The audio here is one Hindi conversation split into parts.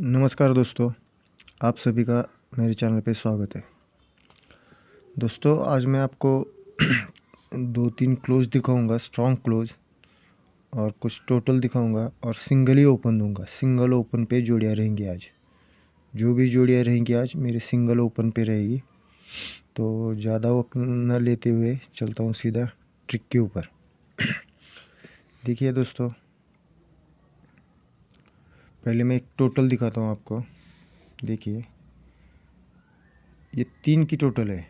नमस्कार दोस्तों, आप सभी का मेरे चैनल पे स्वागत है। दोस्तों आज मैं आपको दो तीन क्लोज दिखाऊंगा, स्ट्रॉन्ग क्लोज, और कुछ टोटल दिखाऊंगा और सिंगल ही ओपन दूंगा। सिंगल ओपन पे जोड़ियाँ रहेंगी आज। जो भी जोड़ियाँ रहेंगी आज मेरे सिंगल ओपन पे रहेगी। तो ज़्यादा वक्त न लेते हुए चलता हूँ सीधा ट्रिक के ऊपर। देखिए दोस्तों, पहले मैं एक टोटल दिखाता हूँ आपको। देखिए, ये 3 की टोटल है।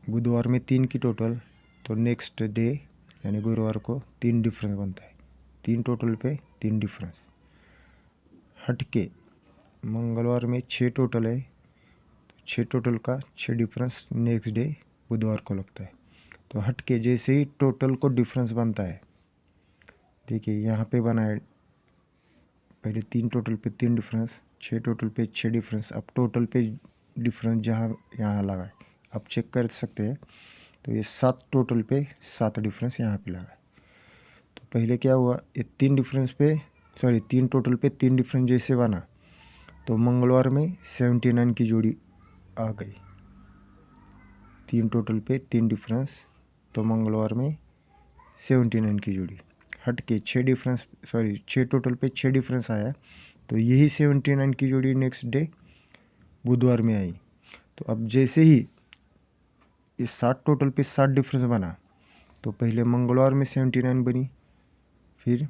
बुधवार में 3 की टोटल, तो नेक्स्ट डे यानी गुरुवार को 3 डिफरेंस बनता है। 3 टोटल पे 3 डिफरेंस। हट के मंगलवार में 6 टोटल है, तो 6 टोटल का 6 डिफरेंस नेक्स्ट डे बुधवार को लगता है। तो हट के जैसे ही टोटल को डिफरेंस बनता है, देखिए यहाँ पे बना है पहले 3 टोटल पे 3 डिफरेंस, 6 टोटल पे 6 डिफरेंस। अब टोटल पे डिफरेंस जहाँ यहाँ लगा है, आप चेक कर सकते हैं। तो ये 7 टोटल पे 7 डिफरेंस यहाँ पे लगा है। तो पहले क्या हुआ, ये 3 टोटल पे 3 डिफरेंस जैसे बना, तो मंगलवार में 79 की जोड़ी आ गई। 3 टोटल पे 3 डिफरेंस, तो मंगलवार में 79 की जोड़ी। हट के 6 टोटल पे 6 डिफरेंस आया, तो यही 79 की जोड़ी नेक्स्ट डे बुधवार में आई। तो अब जैसे ही ये 7 टोटल पे 7 डिफरेंस बना, तो पहले मंगलवार में 79 बनी, फिर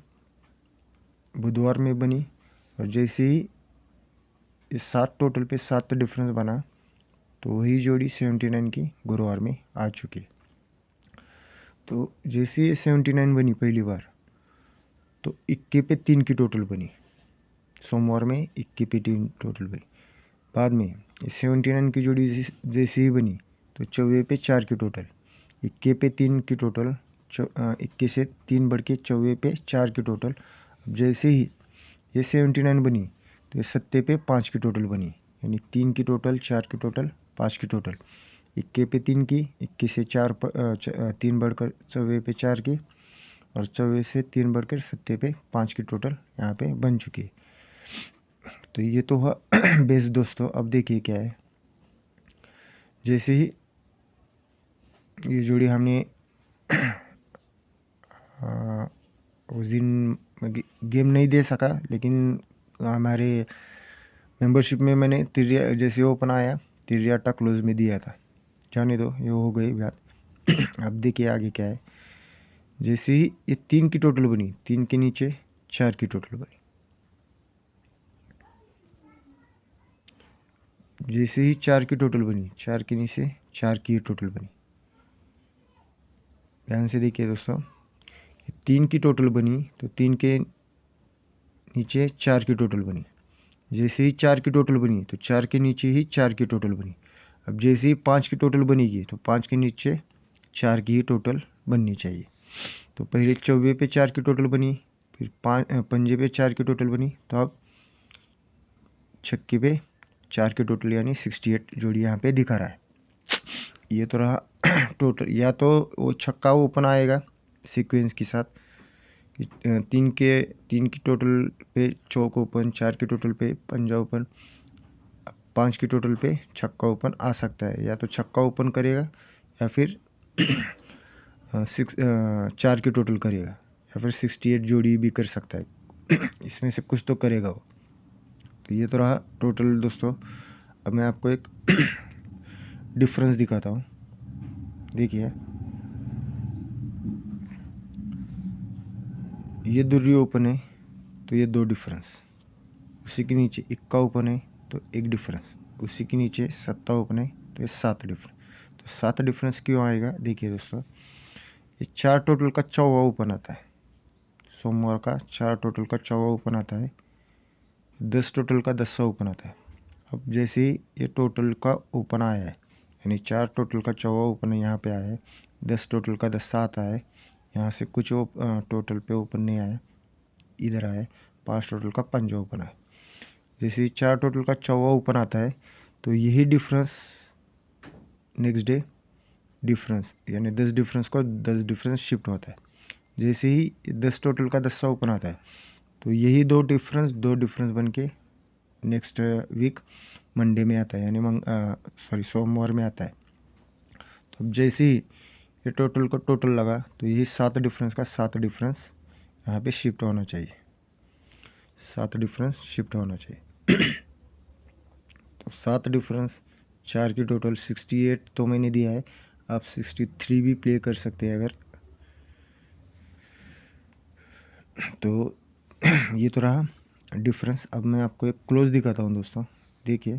बुधवार में बनी, और जैसे ही ये 7 टोटल पे 7 डिफरेंस बना, तो वही जोड़ी 79 की गुरुवार में आ चुकी। तो जैसे ये 79 बनी पहली बार, तो 21 पे 3 की टोटल बनी। सोमवार में 21 पे 3 टोटल बनी। बाद में 79 की जोड़ी जैसे ही बनी, तो 24 पे 4 की टोटल। 21 पे 3 की टोटल, 21 से 3 बढ़ के 24 पे 4 की टोटल। अब जैसे ही ये 79 बनी, तो ये 70 पे 5 की टोटल बनी, यानी 3 की टोटल, 4 की टोटल, 5 की टोटल। 21 पे 3 की, 21 से 3 बढ़कर 24 पे 4 की, और 24 से 3 बढ़कर 70 पे 5 की टोटल यहाँ पे बन चुकी है। तो ये तो हुआ बेस दोस्तों। अब देखिए क्या है, जैसे ही ये जोड़ी हमने उस दिन गेम नहीं दे सका, लेकिन हमारे मेंबरशिप में मैंने तिरिया जैसे ओपन आया, तिरियाटा क्लोज में दिया था। जाने दो, ये हो गई बात। अब देखिए आगे क्या है। जैसे ही ये 3 की टोटल बनी, 3 के नीचे 4 की टोटल बनी। जैसे ही 4 की टोटल बनी, 4 के नीचे 4 की टोटल बनी। ध्यान से देखिए दोस्तों, 3 की टोटल बनी, तो 3 के नीचे 4 की टोटल बनी। जैसे ही 4 की टोटल बनी, तो 4 के नीचे ही 4 की टोटल बनी। अब जैसे ही 5 की टोटल बनेगी, तो 5 के नीचे 4 की ही टोटल बननी चाहिए। तो पहले 24 पे 4 की टोटल बनी, फिर पंजे पे 4 की टोटल बनी, तो अब छक्के पे 4 की टोटल, यानी 68 जोड़ी यहाँ पे दिखा रहा है। ये तो रहा टोटल। या तो वो छक्का ओपन आएगा सीक्वेंस के साथ कि 3 की टोटल पे चौक ओपन, 4 की टोटल पे पंजा ओपन, 5 की टोटल पे छक्का ओपन आ सकता है। या तो छक्का ओपन करेगा, या फिर 4 की टोटल करेगा, या फिर 68 जोड़ी भी कर सकता है। इसमें से कुछ तो करेगा वो। तो ये तो रहा टोटल दोस्तों। अब मैं आपको एक डिफरेंस दिखाता हूँ। देखिए, ये दुर्री ओपन है, तो ये 2 डिफरेंस। उसी के नीचे इक्का ओपन है, तो 1 डिफरेंस। उसी के नीचे सत्ता ओपन है, तो ये 7 डिफरेंस। तो 7 डिफरेंस क्यों आएगा, देखिए दोस्तों। ये 4 टोटल का 14 ओपन आता है। सोमवार का 4 टोटल का 14 ओपन आता है। 10 टोटल का 10 ओपन आता है। अब जैसे ही ये टोटल का ओपन आया है, यानी 4 टोटल का 14 ओपन यहाँ पे आया है, 10 टोटल का 10 आता है, यहाँ से कुछ टोटल पे ओपन नहीं आया, इधर आया। 5 टोटल का 5 ओपन है। जैसे ही 4 टोटल का 14 ओपन आता है, तो यही डिफरेंस नेक्स्ट डे डिफरेंस, यानी 10 डिफरेंस को 10 डिफरेंस शिफ्ट होता है। जैसे ही 10 टोटल का 10 ओपन आता है, तो यही दो डिफरेंस बन के नेक्स्ट वीक मंडे में आता है, यानी सोमवार में आता है। तो अब जैसे ही ये टोटल का टोटल लगा तो यही 7 डिफरेंस का 7 डिफरेंस यहाँ पे शिफ्ट होना चाहिए, 7 डिफरेंस शिफ्ट होना चाहिए। तो 7 डिफरेंस 4 की टोटल 68 तो मैंने दिया है, आप 63 भी प्ले कर सकते हैं अगर। तो ये तो रहा डिफरेंस। अब मैं आपको एक क्लोज दिखाता हूँ दोस्तों, देखिए।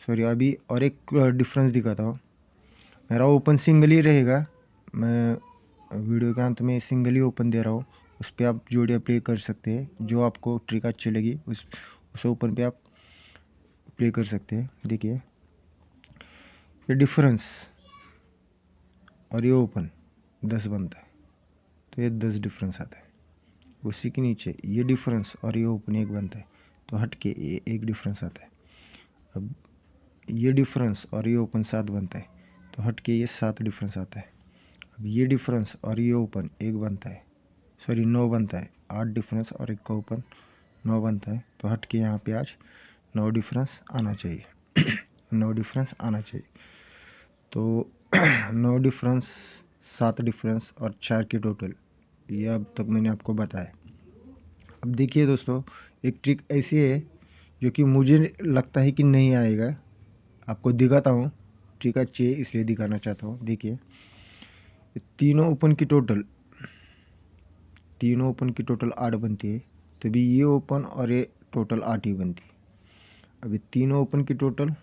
सॉरी, अभी और एक डिफरेंस दिखाता हूँ। मेरा ओपन सिंगल ही रहेगा, मैं वीडियो के अंत में सिंगल ही ओपन दे रहा हूँ। उस पर आप जोड़ियाँ प्ले कर सकते हैं, जो आपको ट्रिक अच्छी लगी उस ओपन पे आप प्ले कर सकते हैं। देखिए ये डिफरेंस और ये ओपन 10 बनता है, तो ये 10 डिफरेंस आता है। उसी के नीचे ये डिफरेंस और ये ओपन 1 बनता है, तो हट के ये 1 डिफरेंस आता है। अब ये डिफरेंस और ये ओपन 7 बनता है, तो हट के ये 7 डिफरेंस आता है। अब ये डिफरेंस और ये ओपन 1 बनता है, सॉरी 9 बनता है। 8 डिफरेंस और 1 का ओपन 9 बनता है, तो हट के यहाँ पे आज 9 डिफरेंस आना चाहिए। 9 डिफरेंस आना चाहिए। तो 9 डिफरेंस, 7 डिफरेंस और 4 की टोटल, ये अब तक मैंने आपको बताया। अब देखिए दोस्तों, एक ट्रिक ऐसी है जो कि मुझे लगता है कि नहीं आएगा, आपको दिखाता हूँ। ट्रिक अच्छी है इसलिए दिखाना चाहता हूँ। देखिए तीनों ओपन की टोटल 8 बनती है, तभी ये ओपन और ये टोटल 8 ही बनती है। अभी तीनों ओपन की टोटल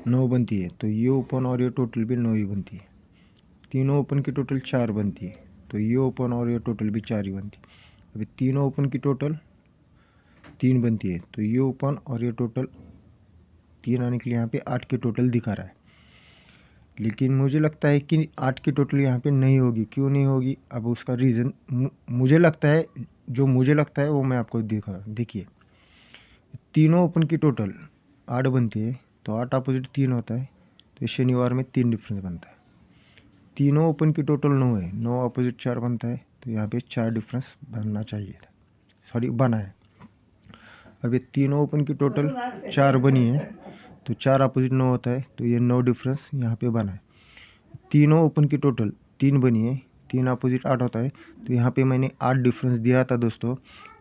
9 बनती है, तो ये ओपन और ये टोटल भी 9 ही बनती है। तीनों ओपन की टोटल 4 बनती है, तो ये ओपन और ये टोटल भी 4 ही बनती है। अभी तीनों ओपन की टोटल 3 बनती है, तो ये ओपन और ये टोटल 3 आने के लिए यहाँ पे 8 की टोटल दिखा रहा है। लेकिन मुझे लगता है कि 8 की टोटल यहाँ पे नहीं होगी। क्यों नहीं होगी, अब उसका रीज़न मुझे लगता है, जो मुझे लगता है वो मैं आपको देखिए तीनों ओपन की टोटल 8 बनती है, तो 8 अपोजिट 3 होता है, तो शनिवार में 3 डिफरेंस बनता है। तीनों ओपन की टोटल 9 है, 9 अपोजिट 4 बनता है, तो यहाँ पे 4 डिफरेंस बनना चाहिए, सॉरी बना है। अब ये तीनों ओपन की टोटल 4 बनी है, तो 4 अपोजिट 9 होता है, तो ये 9 डिफरेंस यहाँ पे बना है। तीनों ओपन की टोटल 3 बनी है, 3 अपोजिट 8 होता है, तो यहाँ पे मैंने 8 डिफरेंस दिया था दोस्तों।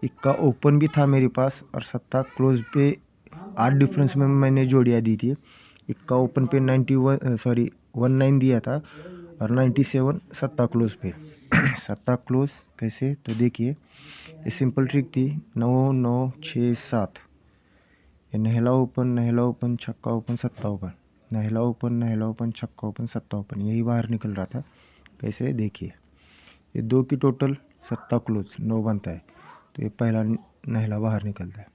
इक्का ओपन भी था मेरे पास और सत्ता क्लोज पे 8 डिफरेंस में मैंने जोड़ियाँ दी थी। इक्का ओपन पे 19 दिया था और 97 सत्ता क्लोज पे। सत्ता क्लोज कैसे, तो देखिए ये सिंपल ट्रिक थी। 9 9 6 7, ये नहला ओपन छक्का ओपन सत्ता ओपन, नहला ओपन छक्का ओपन सत्ता ओपन, यही बाहर निकल रहा था। कैसे, देखिए ये 2 की टोटल सत्ता क्लोज 9 बनता है, तो ये पहला नहला बाहर निकलता है।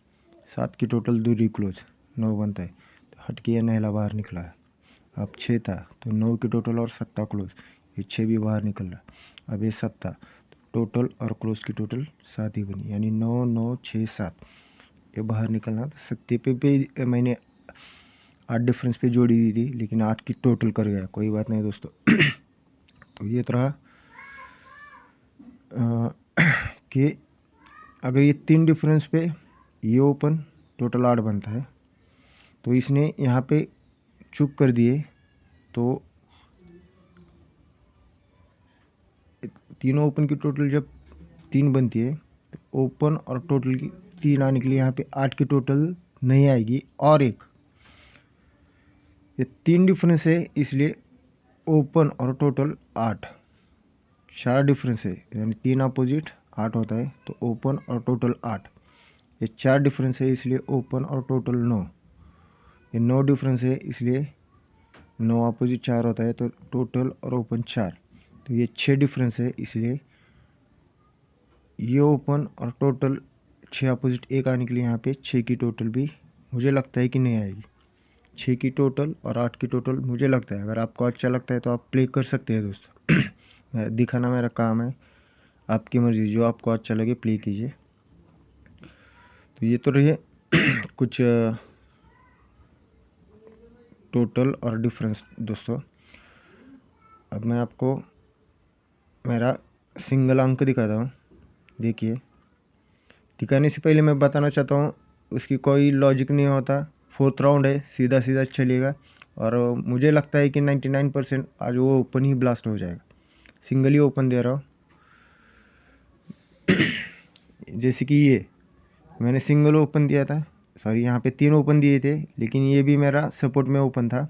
7 की टोटल दूरी क्लोज 9 बनता है, तो हट के ये नहला बाहर निकला है। अब 6 था, तो 9 की टोटल और सत्ता क्लोज, ये 6 भी बाहर निकल रहा है। अब ये सत्ता, तो टोटल और क्लोज की टोटल 7 ही बनी, यानी 9 9 6 7, ये बाहर निकलना। तो सत्ते पे मैंने 8 डिफरेंस पे जोड़ी दी थी, लेकिन 8 की टोटल कर गया, कोई बात नहीं दोस्तों। तो ये तो रहा कि अगर ये 3 डिफरेंस पे ये ओपन टोटल 8 बनता है, तो इसने यहाँ पे चूक कर दिए, तो तीनों ओपन की टोटल जब 3 बनती है, तो ओपन और टोटल की 3 आने के लिए यहाँ पे 8 की टोटल नहीं आएगी। और एक ये 3 डिफरेंस है, इसलिए ओपन और टोटल 8, 4 डिफरेंस है, यानी 3 अपोजिट 8 होता है, तो ओपन और टोटल 8। ये 4 डिफरेंस है, इसलिए ओपन और टोटल 9। ये 9 डिफरेंस है, इसलिए 9 अपोजिट 4 होता है, तो टोटल और ओपन 4। तो ये 6 डिफरेंस है, इसलिए ये ओपन और टोटल 6 अपोजिट 1 आने के लिए यहाँ पे 6 की टोटल भी मुझे लगता है कि नहीं आएगी। 6 की टोटल और 8 की टोटल मुझे लगता है। अगर आपको अच्छा लगता है तो आप प्ले कर सकते हैं दोस्तों। दिखाना मेरा काम है, आपकी मर्ज़ी, जो आपको अच्छा लगे प्ले कीजिए। तो ये तो रही कुछ टोटल और डिफरेंस दोस्तों। अब मैं आपको मेरा सिंगल अंक दिखाता हूँ। देखिए, दिखाने से पहले मैं बताना चाहता हूँ, उसकी कोई लॉजिक नहीं होता। 4th राउंड है, सीधा सीधा चलेगा और मुझे लगता है कि 99% आज वो ओपन ही ब्लास्ट हो जाएगा। सिंगल ही ओपन दे रहा हूँ। जैसे कि ये मैंने सिंगल ओपन दिया था, सॉरी यहाँ पे 3 ओपन दिए थे, लेकिन ये भी मेरा सपोर्ट में ओपन था,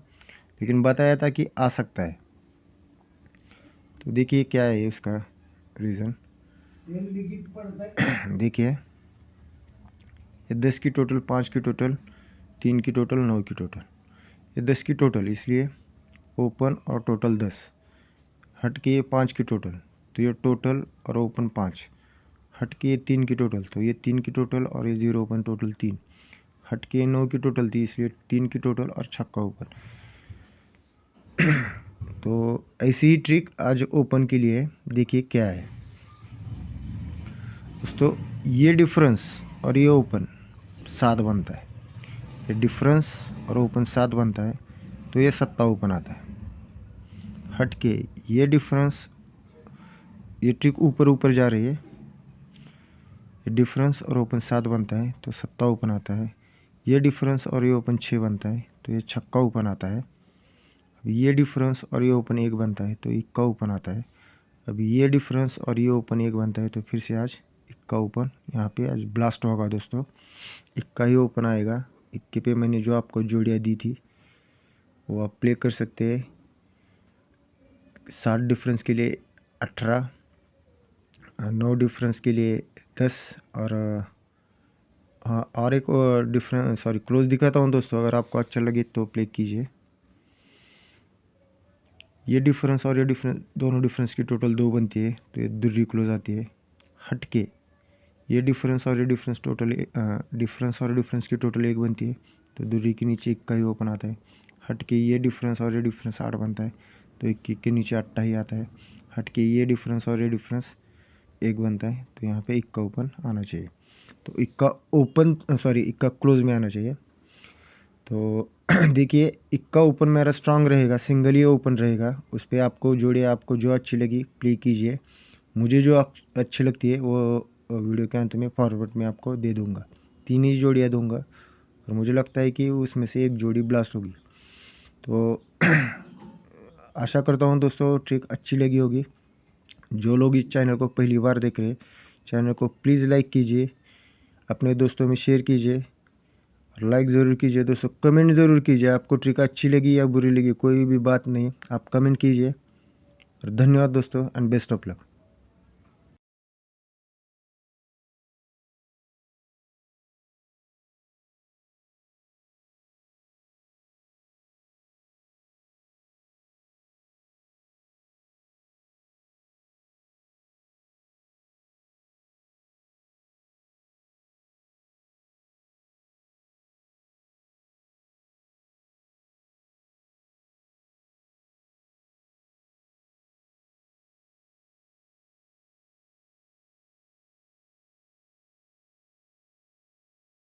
लेकिन बताया था कि आ सकता है। तो देखिए क्या है उसका रीज़न। देखिए ये 10 की टोटल, 5 की टोटल, 3 की टोटल, 9 की टोटल, ये 10 की टोटल, इसलिए ओपन और टोटल 10, हट के ये 5 की टोटल, तो ये टोटल और ओपन 5, हट के ये 3 की टोटल, तो ये 3 की टोटल और ये 0 ओपन टोटल 3, हट के 9 की टोटल थी, इसलिए 3 की टोटल और छक्का ओपन। तो ऐसी ही ट्रिक आज ओपन के लिए देखिए क्या है दोस्तों। ये डिफरेंस और ये ओपन 7 बनता है, ये डिफरेंस और ओपन 7 बनता है, तो ये 7 ओपन आता है। हट के ये डिफरेंस, ये ट्रिक ऊपर ऊपर जा रही है, ये डिफरेंस और ओपन 7 बनता है तो 7 ओपन आता है। ये डिफरेंस और ये ओपन 6 बनता है तो ये छक्का ओपन आता है। अब ये डिफरेंस और ये ओपन 1 बनता है तो इक्का ओपन आता है। अब ये डिफरेंस और ये ओपन 1 बनता है तो फिर से आज इक्का ओपन यहाँ पे आज ब्लास्ट होगा दोस्तों। इक्का ही ओपन आएगा। इक्के पे मैंने जो आपको जोड़ियाँ दी थी वो आप प्ले कर सकते हैं। 7 डिफरेंस के लिए 18, 9 डिफरेंस के लिए 10 और हाँ और एक डिफरेंस सॉरी क्लोज दिखाता हूँ दोस्तों, अगर आपको अच्छा लगे तो प्ले कीजिए। ये डिफरेंस और ये डिफरेंस, दोनों डिफरेंस की टोटल 2 बनती है तो ये दूसरी क्लोज आती है। हट के ये डिफरेंस और ये डिफरेंस टोटल डिफरेंस और डिफरेंस की टोटल 1 बनती है तो दूसरी के नीचे 1 का ही ओपन आता है। हट के ये डिफरेंस और ये डिफरेंस 8 बनता है तो 1 के नीचे 8 ही आता है। हट के ये डिफरेंस और ये डिफरेंस 1 बनता है तो यहाँ पे 1 का ओपन आना चाहिए। तो 1 का ओपन सॉरी 1 का क्लोज में आना चाहिए। तो देखिए 1 का ओपन मेरा स्ट्रांग रहेगा, सिंगल ही ओपन रहेगा। उस पर आपको जोड़िए, आपको जो अच्छी लगी प्ले कीजिए। मुझे जो अच्छी लगती है वो वीडियो के अंत में फॉरवर्ड में आपको दे दूंगा। 3 ही जोड़ियाँ दूंगा और मुझे लगता है कि उसमें से एक जोड़ी ब्लास्ट होगी। तो आशा करता हूँ दोस्तों ट्रिक अच्छी लगी होगी। जो लोग इस चैनल को पहली बार देख रहे हैं, चैनल को प्लीज़ लाइक कीजिए, अपने दोस्तों में शेयर कीजिए और लाइक ज़रूर कीजिए दोस्तों। कमेंट ज़रूर कीजिए, आपको ट्रिक अच्छी लगी या बुरी लगी, कोई भी बात नहीं, आप कमेंट कीजिए। और धन्यवाद दोस्तों एंड बेस्ट ऑफ लक।